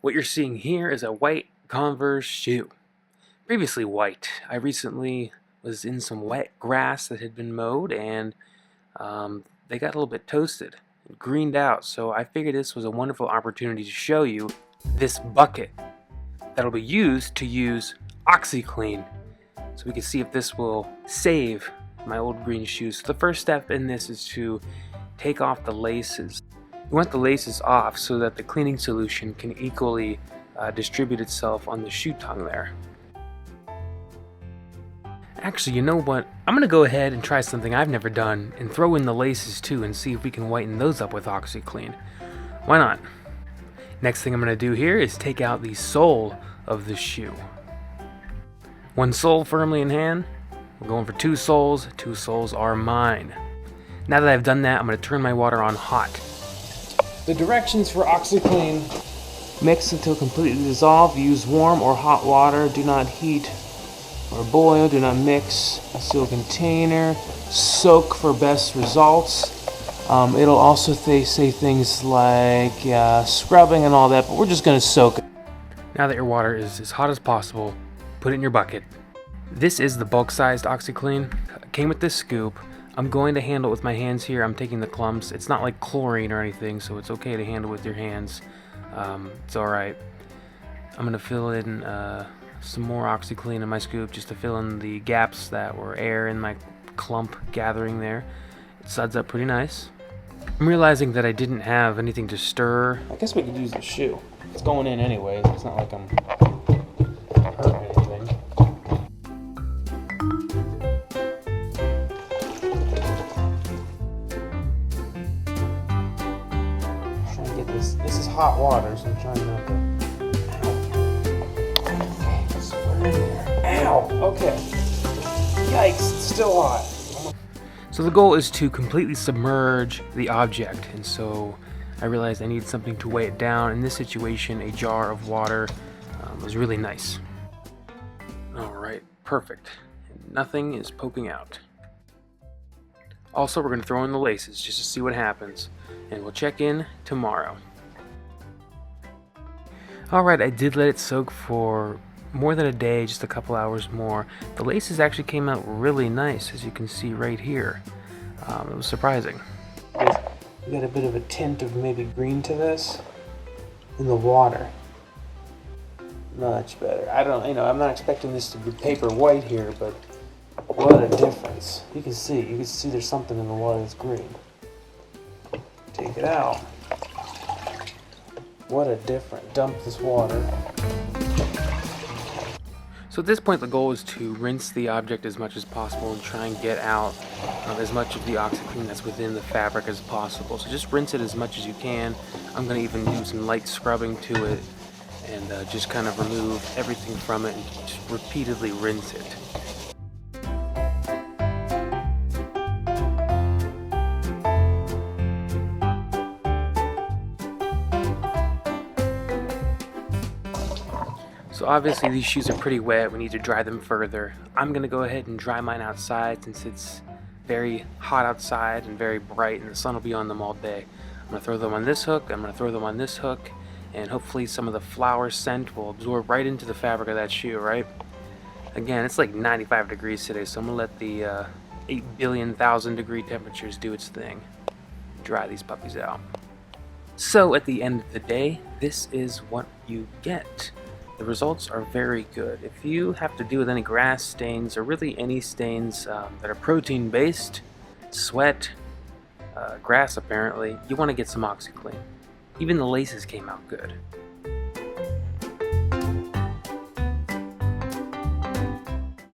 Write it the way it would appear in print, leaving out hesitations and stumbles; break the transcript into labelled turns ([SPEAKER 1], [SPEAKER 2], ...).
[SPEAKER 1] What you're seeing here is a white Converse shoe. Previously white. I recently was in some wet grass that had been mowed, and they got a little bit toasted and greened out, so I figured this was a wonderful opportunity to show you this bucket that'll be used to use Oxiclean, so we can see if this will save my old green shoes. So the first step in this is to take off the laces. You want the laces off so that the cleaning solution can equally distribute itself on the shoe tongue there. Actually, you know what? I'm going to go ahead and try something I've never done and throw in the laces too and see if we can whiten those up with Oxiclean. Why not? Next thing I'm going to do here is take out the sole of the shoe. One sole firmly in hand. We're going for two soles. Two soles are mine. Now that I've done that, I'm going to turn my water on hot. The directions for Oxiclean: mix until completely dissolved. Use warm or hot water. Do not heat or boil. Do not mix. A sealed container. Soak for best results. It'll also say things like scrubbing and all that, but we're just going to soak it. Now that your water is as hot as possible, put it in your bucket. This is the bulk-sized Oxiclean. It came with this scoop. I'm going to handle it with my hands here. I'm taking the clumps. It's not like chlorine or anything, so it's okay to handle with your hands. It's alright. I'm going to fill in some more Oxiclean in my scoop just to fill in the gaps that were air in my clump gathering there. It suds up pretty nice. I'm realizing that I didn't have anything to stir. I guess we could use the shoe. It's going in anyways. It's not like I'm hurting anything. I'm trying to get this. This is hot water, so I'm trying not to. Ow. Okay, let's put it in there. Ow! Okay. Yikes, it's still hot. So the goal is to completely submerge the object, and so I realized I needed something to weigh it down. In this situation, a jar of water was really nice. Alright, perfect. Nothing is poking out. Also, we're going to throw in the laces just to see what happens, and we'll check in tomorrow. Alright, I did let it soak for more than a day, just a couple hours more. The laces actually came out really nice, as you can see right here. It was surprising. We got a bit of a tint of maybe green to this in the water. Much better. I'm not expecting this to be paper white here, but what a difference. You can see there's something in the water that's green. Take it out. What a difference. Dump this water. So at this point, the goal is to rinse the object as much as possible and try and get out as much of the Oxiclean that's within the fabric as possible. So just rinse it as much as you can. I'm going to even do some light scrubbing to it and just kind of remove everything from it and just repeatedly rinse it. So obviously these shoes are pretty wet. We need to dry them further. I'm going to go ahead and dry mine outside since it's very hot outside and very bright and the sun will be on them all day. I'm going to throw them on this hook, I'm going to throw them on this hook, and hopefully some of the flower scent will absorb right into the fabric of that shoe, right? Again, it's like 95 degrees today, so I'm going to let the 8 billion thousand degree temperatures do its thing. Dry these puppies out. So at the end of the day, this is what you get. The results are very good. If you have to deal with any grass stains or really any stains that are protein based, sweat, grass apparently, you want to get some Oxiclean. Even the laces came out good.